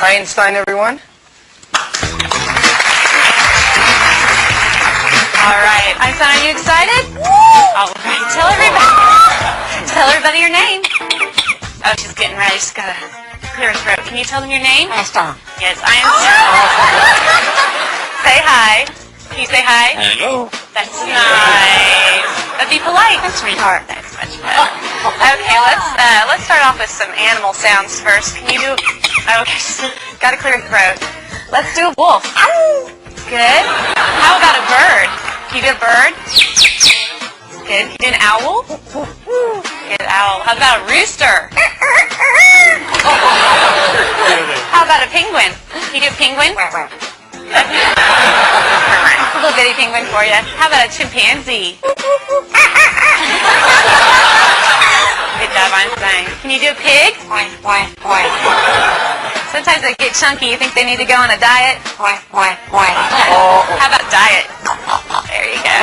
Einstein, everyone. All right. Einstein, are you excited? All right. Tell everybody your name. Oh, she's getting ready. She's got to clear her throat. Can you tell them your name? Einstein. Yes, Einstein. Say hi. Can you say hi? Hello. That's nice. But be polite. That's sweetheart. That's much better. Okay, let's start off with some animal sounds first. Can you do? Okay, got to clear your throat. Let's do a wolf. Good. How about a bird? Can you do a bird? Good. Can you do an owl? Good owl. How about a rooster? How about a penguin? Can you do a penguin? A little bitty penguin for you. How about a chimpanzee? Good job, Einstein. Can you do a pig? Sometimes they get chunky. You think they need to go on a diet? How about diet? There you go.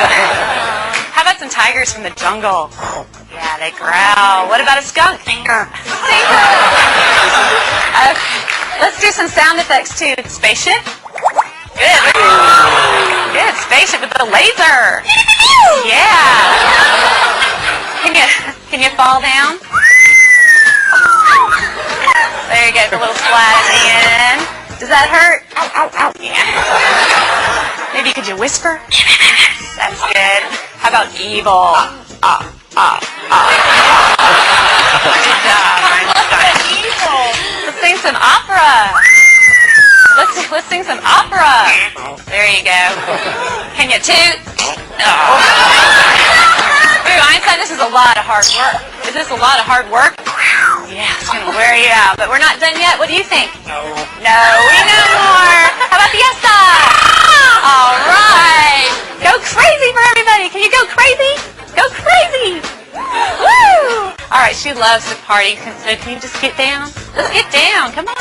How about some tigers from the jungle? Yeah, they growl. What about a skunk? Stinker. Okay. Let's do some sound effects too. Spaceship. Good. Good. Spaceship with the laser. Yeah. Can you fall down? There you go. The little slide at the end. Does that hurt? Yeah. Maybe could you whisper? That's good. How about evil? Good job, Einstein. Evil. Let's sing some opera. Let's sing some opera. There you go. Can you toot? Ooh, Einstein, this is a lot of hard work. Is this a lot of hard work? Yeah, it's going to wear you out. But we're not done yet. What do you think? No, we know more. How about fiesta? All right. Go crazy for everybody. Can you go crazy? Go crazy. Woo! All right, she loves to party. So can you just get down? Let's get down. Come on.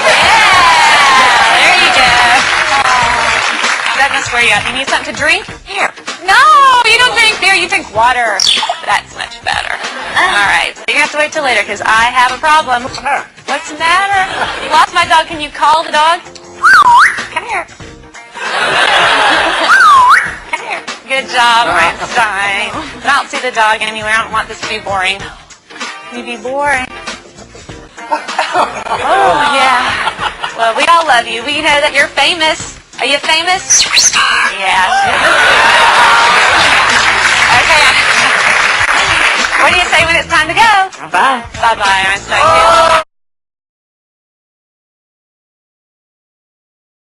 Yeah, there you go. That must wear you out. You need something to drink? Here. No, you don't drink beer. You drink water. That's much better. All right. So you're going to have to wait till later because I have a problem. What's the matter? You lost my dog. Can you call the dog? Come here. Come here. Good job, Einstein. I don't see the dog anywhere. I don't want this to be boring. Can you be boring? Oh, yeah. Well, we all love you. We know that you're famous. Are you famous? Superstar. Yeah. Okay. What do you say when it's time to go? Bye. Bye-bye, Einstein.